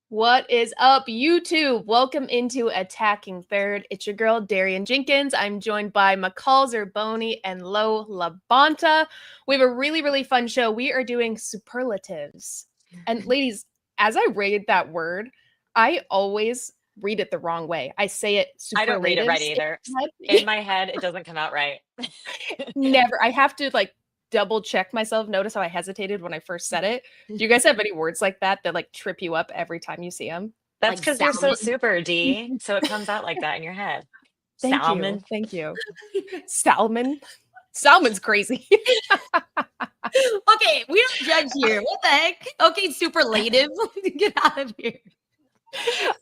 What is up, YouTube? Welcome into Attacking Third. It's your girl, Darian Jenkins. I'm joined by McCall Zerboni and LaBonta. We have a really fun show. We are doing superlatives. And ladies, as I read that word, I always read it the wrong way. I say it I don't read it right superlatives. either. In my head, it doesn't come out right. Never. I have to double check myself. Notice how I hesitated when I first said it. Do you guys have any words like that that trip you up every time you see them? That's Like because you're so salmon. super, D. So it comes out like that in your head. Thank you. Salmon. Thank you. Salmon. Salmon's crazy. Okay, we don't judge here. What the heck? Okay, superlative. Get out of here.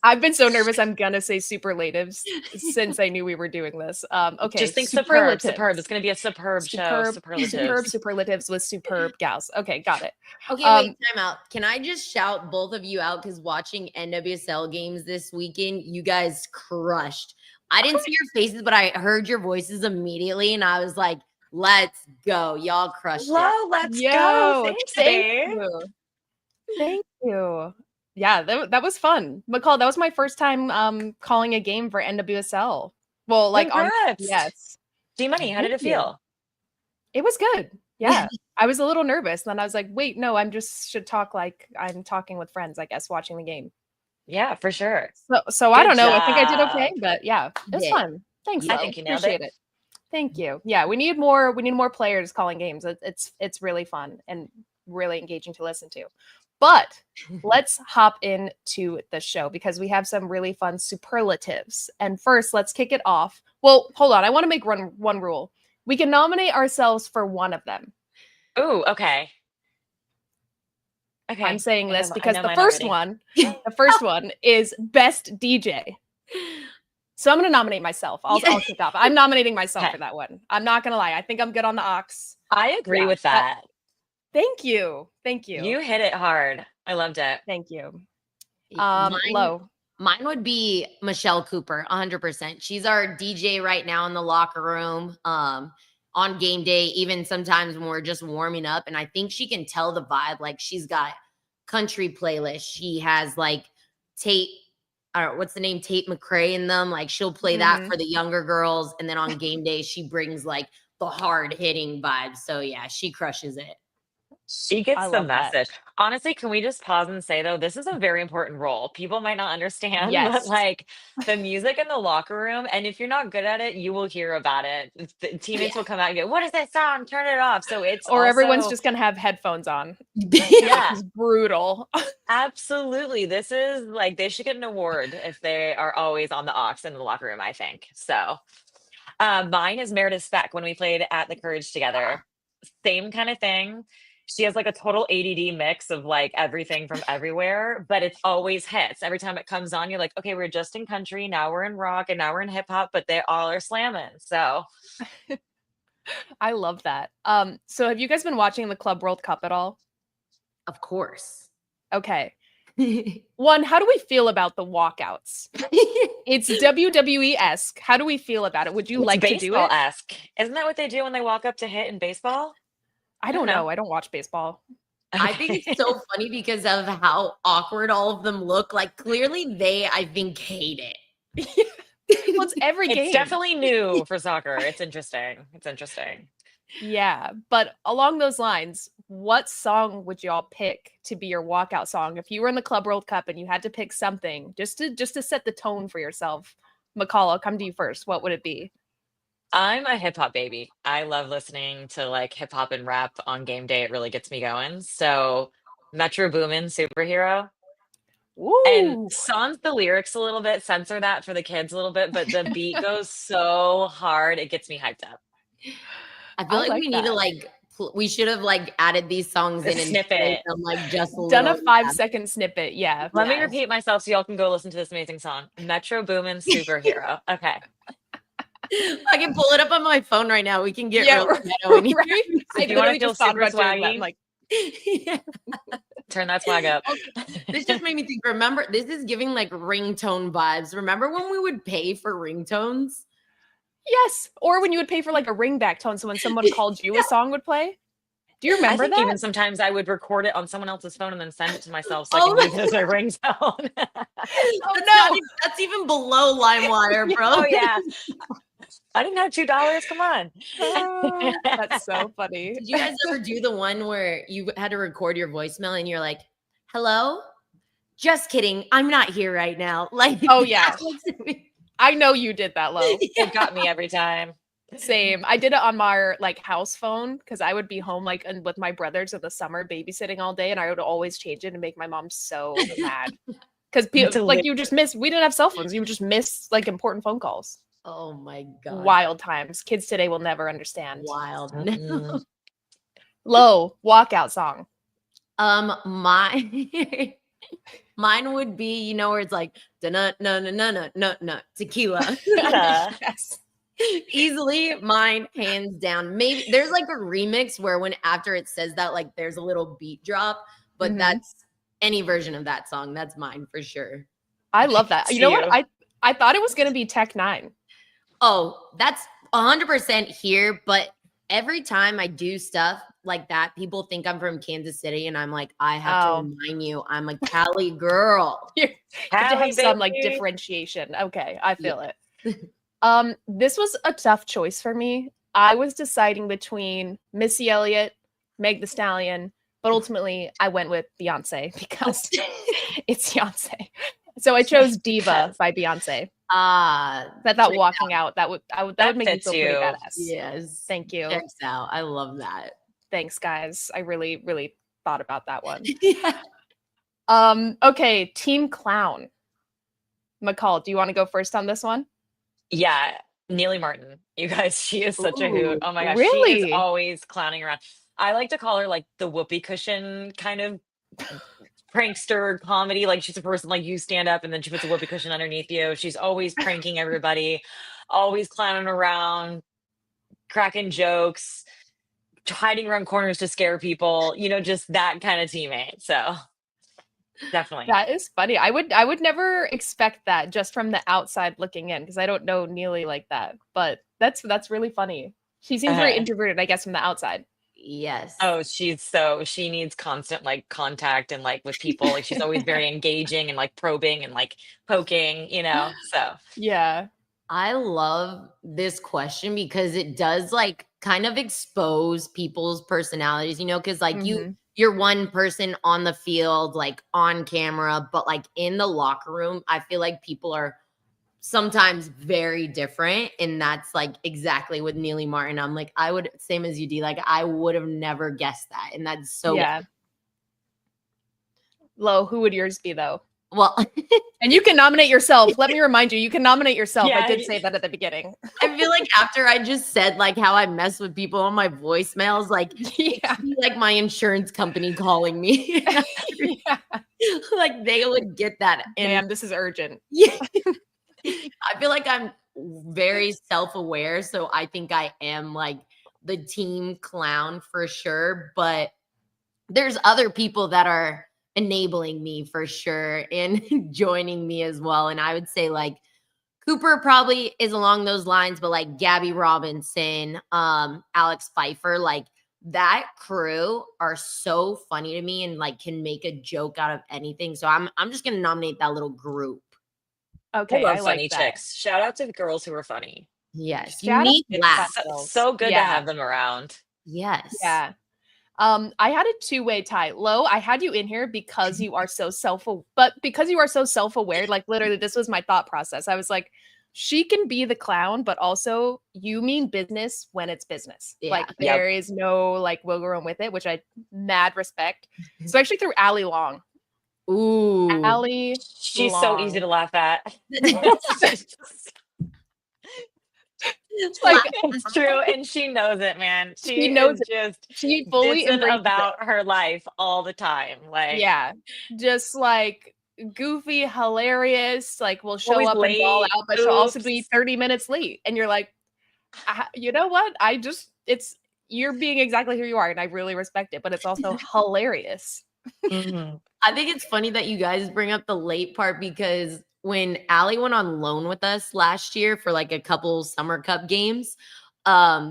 I've been so nervous I'm gonna say superlatives since I knew we were doing this. Okay, Just think superb. Superb. It's going to be a superb show. Superlatives with superb gals. Okay, got it. Okay, wait, time out. Can I just shout both of you out? Because watching NWSL games this weekend, you guys crushed. I didn't see your faces, but I heard your voices immediately, and I was like, let's go. Y'all crushed it. Let's go. Thanks, thank you. Thank you. Yeah, that was fun. McCall, that was my first time calling a game for NWSL. Well, yes. D-Money, how did it feel? It was good. Yeah. I was a little nervous. And then I was like, wait, no, should talk like I'm talking with friends, I guess, watching the game. Yeah, for sure. So I don't know. I think I did okay, but yeah, it was fun. Thanks. I think you nailed it. Thank you. Yeah, we need more players calling games. It's really fun and really engaging to listen to. But let's hop into the show because we have some really fun superlatives. And first, let's kick it off. Well, hold on. I want to make one rule. We can nominate ourselves for one of them. Ooh, okay. Okay. I'm saying this because the first one is best DJ. So I'm going to nominate myself. I'll kick off. I'm nominating myself for that one. I'm not going to lie. I think I'm good on the aux. I agree with that. Thank you. You hit it hard. I loved it. Thank you. Mine would be Michelle Cooper, 100%. She's our DJ right now in the locker room, on game day, even sometimes when we're just warming up. And I think she can tell the vibe. Like, she's got country playlist. She has Tate, what's the name? Tate McRae in them. Like, she'll play that for the younger girls. And then on game day, she brings the hard hitting vibes. So yeah, she crushes it. She gets the message. Honestly, can we just pause and say, though, this is a very important role. People might not understand, but the music in the locker room, and if you're not good at it, you will hear about it. The teammates will come out and go, what is that song? Turn it off. So everyone's just going to have headphones on. Yeah. It's brutal. Absolutely. This is they should get an award if they are always on the aux in the locker room, I think. So mine is Meredith Speck when we played at the Courage together. Same kind of thing. She has a total ADD mix of everything from everywhere, but it always hits. Every time it comes on, you're like, okay, we're just in country. Now we're in rock and now we're in hip hop, but they all are slamming. So I love that. So have you guys been watching the Club World Cup at all? Of course. Okay. One, how do we feel about the walkouts? It's WWE-esque. How do we feel about it? Would you like to do it? Baseball-esque. Isn't that what they do when they walk up to hit in baseball? I don't know. I don't watch baseball. I think it's so funny because of how awkward all of them look. Clearly they, I think, hate it. Well, it's every game. It's definitely new for soccer. It's interesting. Yeah. But along those lines, what song would y'all pick to be your walkout song? If you were in the Club World Cup and you had to pick something just to set the tone for yourself. McCall, I'll come to you first. What would it be? I'm a hip hop baby. I love listening to hip hop and rap on game day. It really gets me going. So Metro Boomin, Superhero. Ooh. And sans the lyrics a little bit, censor that for the kids a little bit, but the beat goes so hard. It gets me hyped up. I feel we need to we should have added these songs in and snippet them just a done a 5-second snippet. Yeah. Let me repeat myself so y'all can go listen to this amazing song. Metro Boomin, Superhero. Okay. I can pull it up on my phone right now. We can get real right? If you want to feel super swaggy, turn that swag up. Okay. This just made me think. Remember, this is giving ringtone vibes. Remember when we would pay for ringtones? Yes. Or when you would pay for a ringback tone, so when someone called you, a song would play. Do you I remember think that? even sometimes I would record it on someone else's phone and then send it to myself so I Oh, can use it as my ringtone. Oh not no. that's even below LimeWire, bro. Oh yeah. I didn't have $2. Come on. That's so funny. Did you guys ever do the one where you had to record your voicemail and you're like, hello? Just kidding. I'm not here right now. Like, Oh, yeah. that was me. I know you did that, Lo. It got me every time. Same. I did it on my like house phone because I would be home like and with my brothers in the summer babysitting all day, and I would always change it and make my mom so mad because people like you just miss. We didn't have cell phones. You would just miss like important phone calls. Oh my God. Wild times. Kids today will never understand. Wild. Mm-mm. Low walkout song. Mine would be, you know, where it's like no tequila. Yes. Easily mine, hands down. Maybe there's like a remix where when after it says that, like there's a little beat drop, but Mhm. that's any version of that song. That's mine for sure. I love that. You know what? You. I thought it was gonna be Tech 9. Oh, that's 100% here. But every time I do stuff like that, people think I'm from Kansas City, and I'm like, I have to remind you, I'm a Cali girl. To Cali, have some like baby. differentiation. Okay, I feel it. This was a tough choice for me. I was deciding between Missy Elliott, Meg Thee Stallion, but ultimately I went with Beyonce because it's Beyonce. So I chose Diva by Beyonce. I thought walking out that would make me fits feel pretty you. badass. Yes. Thank you. Checks out. I love that. Thanks, guys. I really, really thought about that one. Yeah. Okay, Team Clown. McCall, do you want to go first on this one? Yeah, Neely Martin. You guys, she is such a hoot. Ooh, Oh my gosh, she really? is always clowning around. I like to call her like the whoopee cushion kind of prankster comedy. Like she's a person like you stand up and then she puts a whoopee cushion underneath you. She's always pranking everybody, always clowning around, cracking jokes, hiding around corners to scare people. You know, just that kind of teammate. So definitely. That is funny. I would never expect that just from the outside looking in because I don't know Neely like that. But that's really funny. She seems very introverted, I guess, from the outside. Yes. Oh, she needs constant like contact and like with people. Like she's always very engaging and like probing and like poking, you know. So Yeah. I love this question because it does like kind of expose people's personalities, you know, because like you're one person on the field, like on camera, but like in the locker room, I feel like people are sometimes very different. And that's like exactly with Neely Martin. I'm like, I would, same as you, D, like I would have never guessed that. And that's so, yeah. Lo, who would yours be though? well, and you can nominate yourself. Let me remind you, you can nominate yourself. Yeah. I did say that at the beginning. I feel like after I just said like how I mess with people on my voicemails, like, yeah. like my insurance company calling me. Yeah. Like they would get that. And man, this is urgent. yeah. I feel like I'm very self-aware. So I think I am like the team clown for sure. But there's other people that are enabling me for sure and joining me as well. And I would say like Cooper probably is along those lines, but like Gabby Robinson, Alex Pfeiffer, like that crew are so funny to me and like can make a joke out of anything. So I'm just gonna nominate that little group. Okay, I love I like funny that. chicks. Shout out to the girls who are funny. Yes, Shout out unique to laugh. So good to Yeah. have them around. Yes. Yeah. I had a two-way tie. Lo, I had you in here because you are so self-aware, like literally this was my thought process. I was like, she can be the clown, but also you mean business when it's business. Yeah. Like there is no like wiggle room with it, which I mad respect. So I actually threw Allie Long. Ooh. Allie She's Long. so easy to laugh at. It's like it's true, and she knows it, man. She knows it. Just she fully embraces about her life all the time. Like yeah, just like goofy, hilarious. Like will show always up and ball late. out, but she'll also Oops. be 30 minutes late, and you're like, you know what? You're being exactly who you are, and I really respect it. But it's also hilarious. Mhm. I think it's funny that you guys bring up the late part because when Allie went on loan with us last year for like a couple Summer Cup games,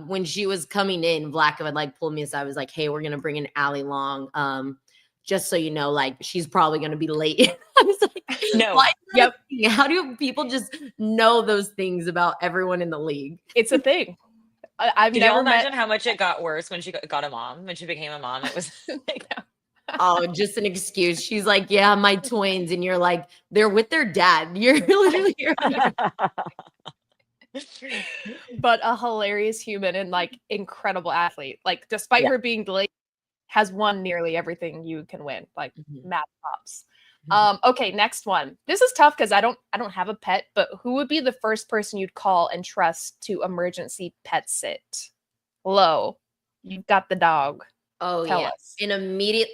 when she was coming in, Vlaca would like pull me aside, was like, hey, we're gonna bring in Allie Long. Just so you know, like she's probably gonna be late. I was like, No. why is that a thing? How do people just know those things about everyone in the league? It's a thing. I've Can never you imagine met. how much it got worse when she got a mom? When she became a mom, it was like, Oh, just an excuse. She's like, yeah, my twins. And you're like, they're with their dad. You're literally But a hilarious human and like incredible athlete. Like despite her being delayed, has won nearly everything you can win. Like mad props. Okay, next one. This is tough because I don't have a pet, but who would be the first person you'd call and trust to emergency pet sit? Lo, you've got the dog. Oh, Tell yeah. us.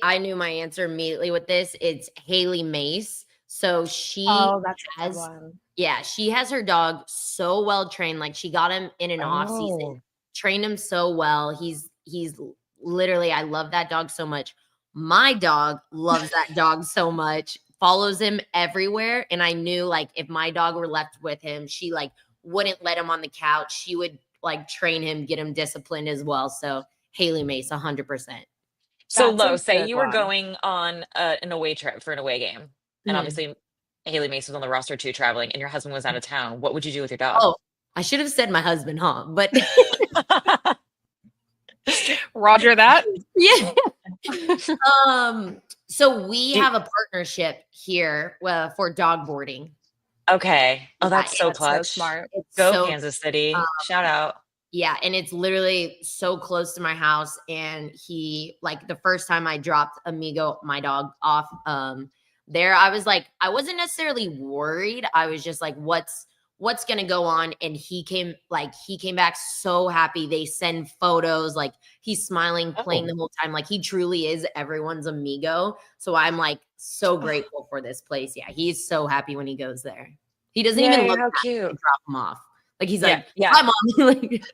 I knew my answer immediately with this. It's Haley Mace. So she That's a good has, one. yeah, she has her dog so well trained. Like she got him in an off season, trained him so well. He's literally, I love that dog so much. My dog loves that dog so much, follows him everywhere. And I knew like if my dog were left with him, she like wouldn't let him on the couch. She would like train him, get him disciplined as well. So Haley Mace, 100%. so That's a Lo, say good you were one. going on an away trip for an away game, and obviously Haley Mace was on the roster too, traveling, and your husband was out of town. What would you do with your dog? Oh, I should have said my husband, huh? But Roger that. yeah. So we have a partnership here for dog boarding. Okay. Oh, that's so That's so clutch. smart. It's Go so Kansas City. Shout out. Yeah, and it's literally so close to my house. And he, like, the first time I dropped Amigo, my dog, off there, I was like, I wasn't necessarily worried. I was just like, what's gonna go on? And he came back so happy. They send photos, like he's smiling, playing the whole time. Like he truly is everyone's Amigo. So I'm like so grateful for this place. Yeah, he's so happy when he goes there. He doesn't even look how back cute. to drop him off. Like he's like, yeah. hi, mom. Like,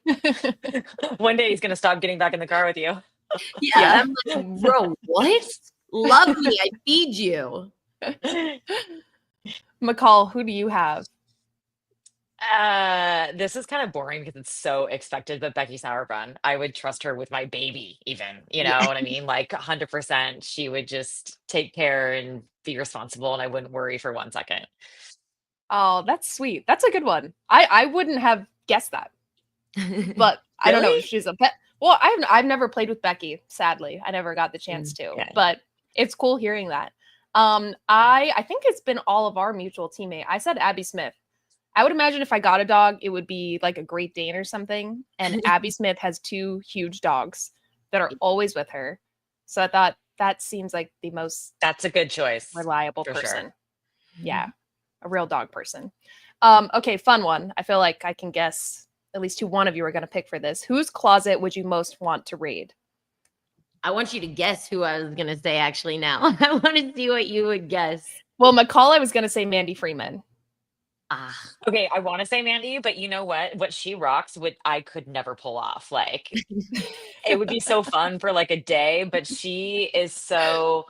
One day he's gonna stop getting back in the car with you. yeah. I'm like, bro, what? Love me. I feed you. McCall, who do you have? This is kind of boring because it's so expected, but Becky Sauerbrunn, I would trust her with my baby, even, you know what I mean? Like 100%, she would just take care and be responsible, and I wouldn't worry for 1 second. Oh, that's sweet. That's a good one. I wouldn't have guessed that, but I don't know if she's a pet. Well, I've never played with Becky, sadly. I never got the chance to, but it's cool hearing that. I think it's been all of our mutual teammate. I said Abby Smith. I would imagine if I got a dog, it would be like a Great Dane or something. And Abby Smith has 2 huge dogs that are always with her. So I thought that seems like the most That's a good choice. reliable for person. sure. Yeah, a real dog person. Okay, fun one. I feel like I can guess at least who one of you are going to pick for this. Whose closet would you most want to raid? I want you to guess who I was going to say actually now. I want to see what you would guess. Well, McCall, I was going to say Mandy Freeman. Okay, I want to say Mandy, but you know what she rocks, I could never pull off. Like it would be so fun for like a day, but she is so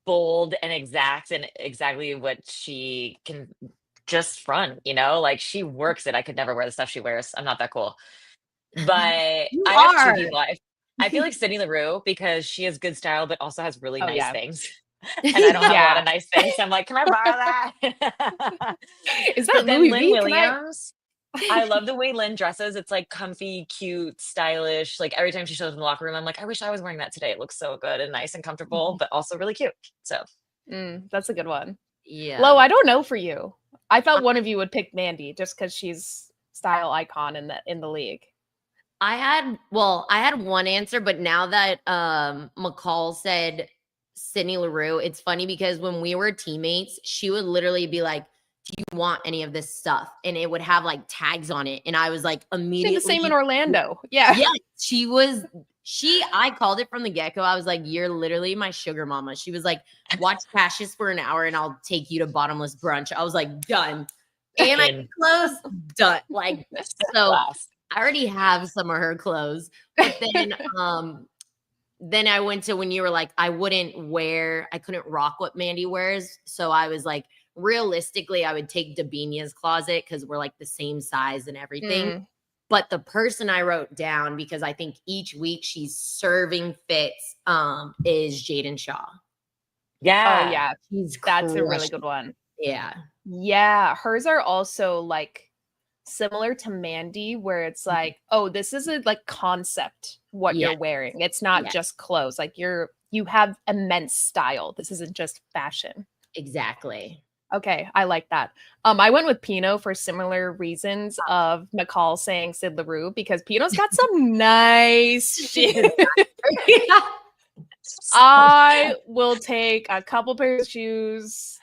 bold and exact and exactly what she can just front, like she works it. I could never wear the stuff she wears. I'm not that cool. But I have 2 people. I feel like Sydney LaRue, because she has good style, but also has really nice things. And I don't have a lot of nice things. So I'm like, can I borrow that? Is that Louis Lynn V? Williams? I love the way Lynn dresses. It's like comfy, cute, stylish. Like every time she shows up in the locker room, I'm like, I wish I was wearing that today. It looks so good and nice and comfortable, but also really cute. So that's a good one. Yeah. Lo, I don't know for you. I thought one of you would pick Mandy just because she's style icon in the league. I had one answer, but now that McCall said Sydney LaRue, it's funny because when we were teammates, she would literally be like, do you want any of this stuff? And it would have like tags on it. And I was like, immediately. The same in Orlando. Yeah. Yeah. I called it from the get-go. I was like, you're literally my sugar mama. She was like, watch Cassius for an hour and I'll take you to bottomless brunch. I was like, done. And I get clothes, done. Like, so I already have some of her clothes. But then I went to when you were like, I couldn't rock what Mandy wears. So I was like, realistically, I would take Dabinia's closet because we're like the same size and everything. But the person I wrote down, because I think each week she's serving fits, is Jaden Shaw. Yeah. Oh yeah, He's that's a really crushing. good one. Yeah. Yeah, hers are also like similar to Mandy, where it's like, oh, this is a like concept what Yeah. you're wearing. It's not Yeah. just clothes. Like you have immense style. This isn't just fashion. Exactly. Okay, I like that. I went with Pino for similar reasons of McCall saying Sid LaRue because Pino's got some nice shit. I will take a couple pairs of shoes.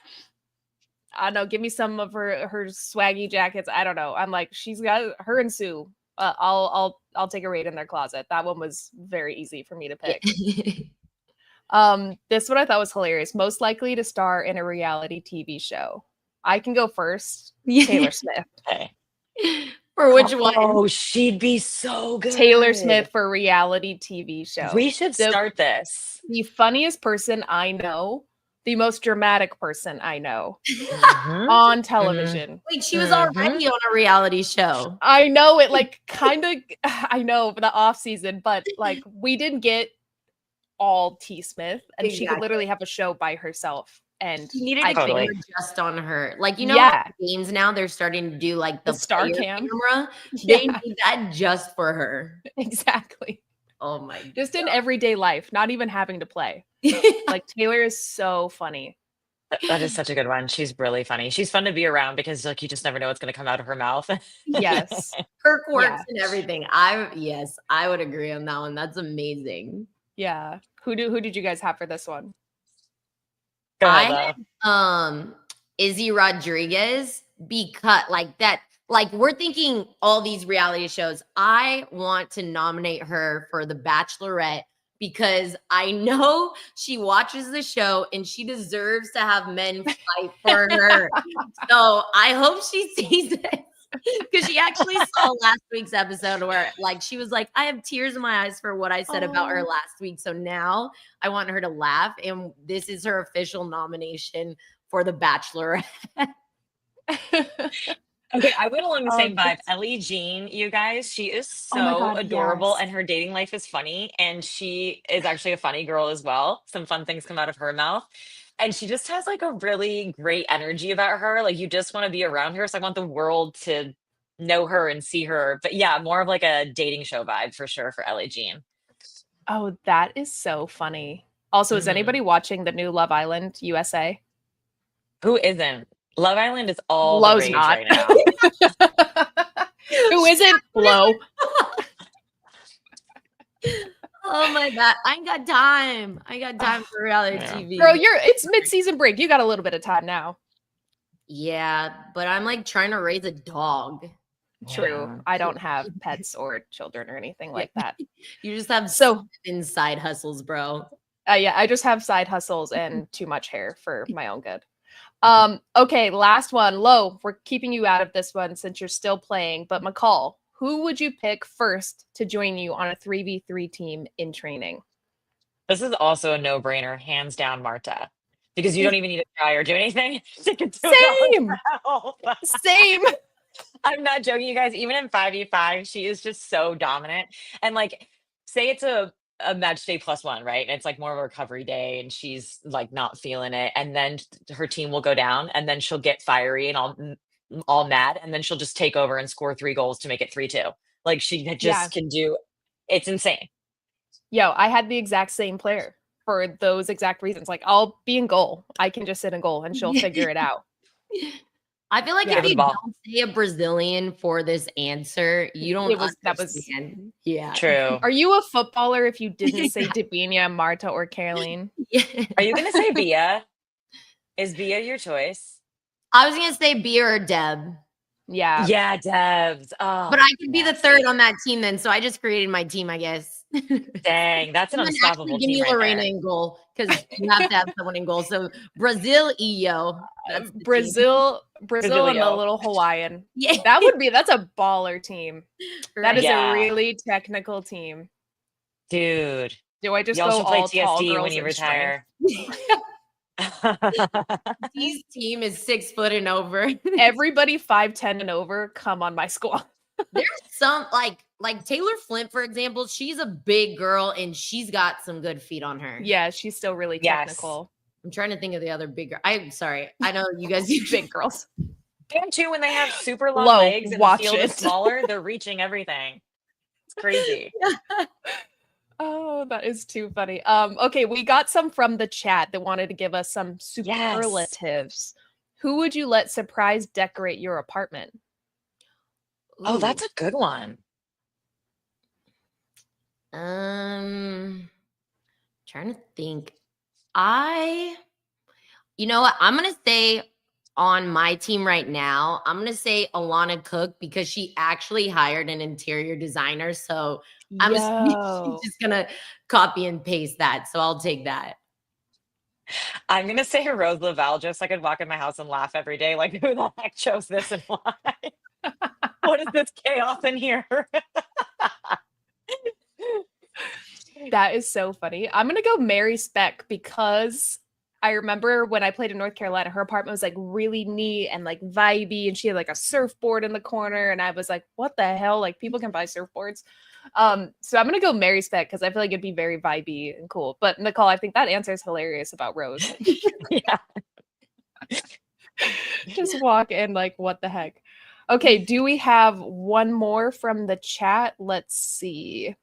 I don't know, give me some of her swaggy jackets. I don't know. I'm like, she's got her and Sue. I'll take a raid in their closet. That one was very easy for me to pick. This one I thought was hilarious. Most likely to star in a reality TV show. I can go first. Taylor Smith. Okay. For which one? Oh, she'd be so good. Taylor Smith for reality TV show. We should start this. The funniest person I know, the most dramatic person I know on television. Wait, she was already on a reality show. I know it, like, kind of, I know for the off season, but like we didn't get all T Smith, and she could literally have a show by herself. And you needed a camera just on her, like, you know, games now they're starting to do like the star camera. They need that just for her. Exactly. Oh my god. Just in everyday life, not even having to play. Like, Taylor is so funny. That is such a good one. She's really funny. She's fun to be around because like you just never know what's going to come out of her mouth. Yes. Her quirks and everything. I would agree on that one. That's amazing. Yeah. Who did you guys have for this one? Go ahead, Izzy Rodriguez, because like that, like we're thinking all these reality shows. I want to nominate her for The Bachelorette because I know she watches the show and she deserves to have men fight for her. So I hope she sees it. Because she actually saw last week's episode where like she was like, I have tears in my eyes for what I said about her last week. So now I want her to laugh. And this is her official nomination for The Bachelorette. Okay, I went along the same vibe. Ellie Jean, you guys, she is so adorable and her dating life is funny. And she is actually a funny girl as well. Some fun things come out of her mouth. And she just has like a really great energy about her. Like you just want to be around her. So I want the world to know her and see her. But yeah, more of like a dating show vibe for sure for Ellie Jean. Oh, that is so funny. Also, is anybody watching the new Love Island USA? Who isn't? Love Island is all Lo's the rage not. right now. Who isn't? Lo. Oh my god, I ain't got time. I got time for reality TV. Bro, it's mid-season break. You got a little bit of time now. Yeah, but I'm like trying to raise a dog. True. I don't have pets or children or anything like that. You just have inside hustles, bro. Yeah, I just have side hustles and too much hair for my own good. Okay, last one. Lo, we're keeping you out of this one since you're still playing, but McCall, who would you pick first to join you on a 3v3 team in training? This is also a no-brainer, hands down, Marta. Because you don't even need to try or do anything. Same. Same. I'm not joking, you guys. Even in 5v5, she is just so dominant. And like, say it's a match day +1, right? And it's like more of a recovery day and she's like not feeling it. And then her team will go down and then she'll get fiery and all mad. And then she'll just take over and score 3 goals to make it 3-2. Like she just can do, it's insane. Yo, I had the exact same player for those exact reasons. Like I'll be in goal. I can just sit in goal and she'll figure it out. I feel like if you don't say a Brazilian for this answer, you don't understand. Yeah. True. Are you a footballer if you didn't say Dabinia, Marta, or Caroline? Are you going to say Bia? Is Bia your choice? I was going to say Bia or Deb. Yeah. Yeah, Debs. Oh, but I could be the third on that team then, so I just created my team, I guess. Dang, that's an unstoppable team. Give me Lorena in goal because you have to have someone in goal. So Brazil, EO. Brazil, and the little Hawaiian. Yeah, that's a baller team. That is a really technical team, dude. Do I just Y'all go should play all TSD tall girls when you retire? His team is 6 foot and over. Everybody 5'10" and over, come on my squad. There's some like Taylor Flint, for example. She's a big girl and she's got some good feet on her. Yeah, she's still really technical. I'm trying to think of the other big girl. I'm sorry. I know you guys do Big girls. And too, when they have super long Low, legs and the watch field is it. smaller, they're reaching everything. It's crazy. Oh, that is too funny. Okay, we got some from the chat that wanted to give us some superlatives. Who would you let surprise decorate your apartment? Oh, that's a good one. Trying to think. You know what? I'm gonna say on my team right now, I'm gonna say Alana Cook because she actually hired an interior designer. So I'm just gonna copy and paste that. So I'll take that. I'm gonna say Rose Lavelle just so I could walk in my house and laugh every day. Like, who the heck chose this and why? What is this chaos in here? That is so funny. I'm gonna go Mary Speck because I remember when I played in North Carolina, her apartment was like really neat and like vibey, and she had like a surfboard in the corner, and I was like, what the hell? Like, people can buy surfboards. So I'm gonna go Mary Speck because I feel like it'd be very vibey and cool. But Nicole, I think that answer is hilarious about Rose. Yeah. Just walk in like, what the heck? Okay, do we have one more from the chat? Let's see.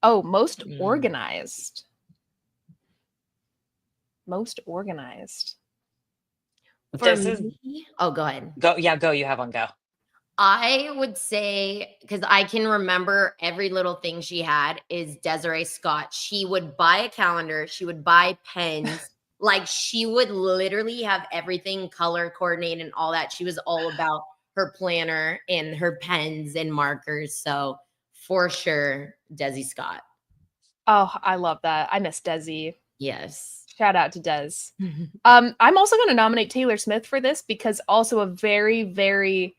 Oh, most organized. Most organized. Oh, go ahead. Go. Yeah, go. You have one. Go. I would say, because I can remember every little thing she had, is Desiree Scott. She would buy a calendar. She would buy pens. Like, she would literally have everything color coordinated and all that. She was all about her planner and her pens and markers. So for sure, Desi Scott. Oh, I love that. I miss Desi. Yes. Shout out to Des. I'm also going to nominate Taylor Smith for this because also a very, very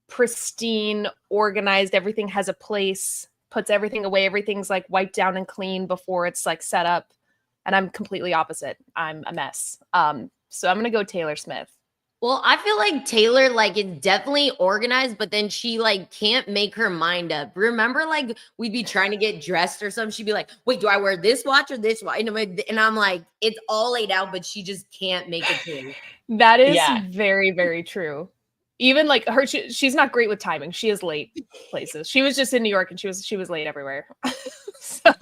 pristine, organized, everything has a place, puts everything away. Everything's like wiped down and clean before it's like set up. And I'm completely opposite. I'm a mess. So I'm going to go Taylor Smith. Well, I feel like Taylor, like, is definitely organized, but then she, like, can't make her mind up. Remember, like, we'd be trying to get dressed or something. She'd be like, wait, do I wear this watch or this watch? And I'm like, it's all laid out, but she just can't make it through. That is very, very true. Even, like, her, she's not great with timing. She is late places. She was just in New York, and she was late everywhere. So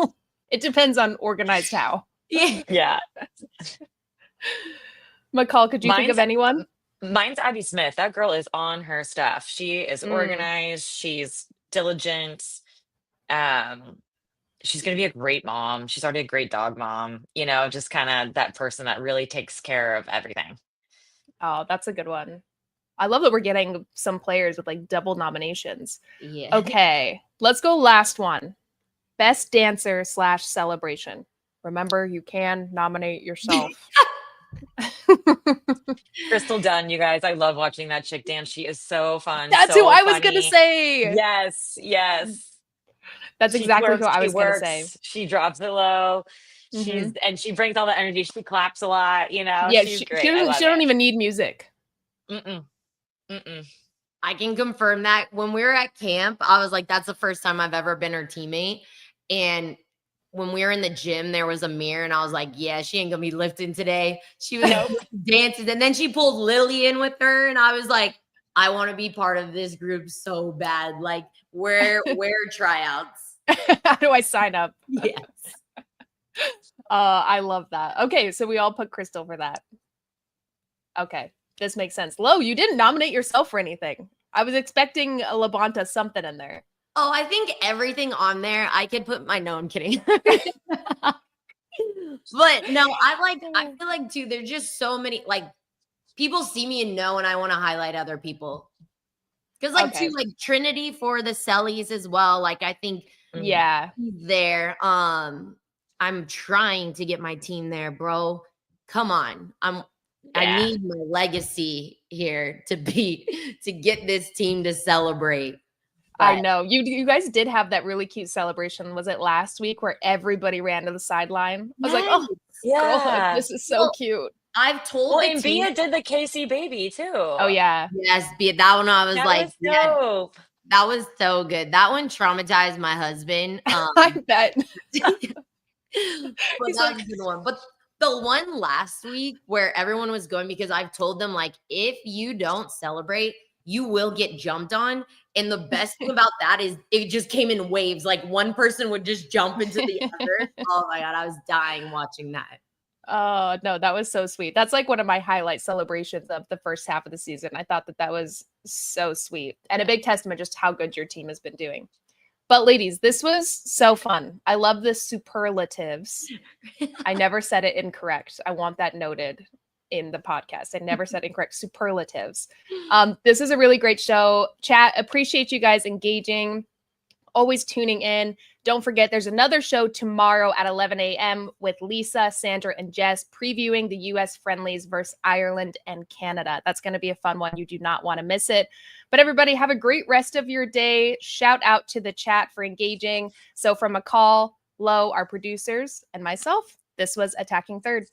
it depends on organized how. Yeah. McCall, could you think of anyone? Mine's Abby Smith. That girl is on her stuff. She is organized. She's diligent. She's going to be a great mom. She's already a great dog mom. You know, just kind of that person that really takes care of everything. Oh, that's a good one. I love that we're getting some players with like double nominations. Yeah. Okay, let's go last one. Best dancer / celebration. Remember, you can nominate yourself. Crystal Dunn, you guys. I love watching that chick dance. She is so fun. That's who I was going to say. Yes. That's exactly who I was going to say. She drops it low. And she brings all the energy. She claps a lot, you know. Yeah, she's great. She don't even need music. I can confirm that when we were at camp, I was like, that's the first time I've ever been her teammate. And when we were in the gym, there was a mirror, and I was like, yeah, she ain't gonna be lifting today. She was dancing, and then she pulled Lily in with her, and I was like, I want to be part of this group so bad. Like, where tryouts? How do I sign up? Yes. I love that. Okay, so we all put Crystal for that. Okay, this makes sense. Lo, you didn't nominate yourself for anything. I was expecting a LaBonta something in there. Oh, I think everything on there, I could put no, I'm kidding. But no, I feel like too, there's just so many, like, people see me and know, and I want to highlight other people. Because too, like Trinity for the Sellies as well. Like, I think there. I'm trying to get my team there, bro. Come on. I need my legacy here to get this team to celebrate. But I know you guys did have that really cute celebration. Was it last week where everybody ran to the sideline? I was like, oh, girl, this is so cute. I've told Well, the and team. Bia did the Casey baby too. Oh yeah. Yes, that one I was That like, was yeah, dope. that was so good. That one traumatized my husband. I bet. But He's that like, was a good one. But the one last week where everyone was going, because I've told them, like, if you don't celebrate, you will get jumped on. And the best thing about that is it just came in waves. Like one person would just jump into the other. Oh my God, I was dying watching that. oh no, that was so sweet. That's like one of my highlight celebrations of the first half of the season. I thought that was so sweet and a big testament just how good your team has been doing. But ladies, this was so fun. I love the superlatives. I never said it incorrect. I want that noted in the podcast. I never said incorrect. Superlatives. This is a really great show. Chat, appreciate you guys engaging, always tuning in. Don't forget, there's another show tomorrow at 11 a.m. with Lisa, Sandra, and Jess previewing the U.S. friendlies versus Ireland and Canada. That's going to be a fun one. You do not want to miss it. But everybody, have a great rest of your day. Shout out to the chat for engaging. So from McCall, Lo, our producers, and myself, this was Attacking Third.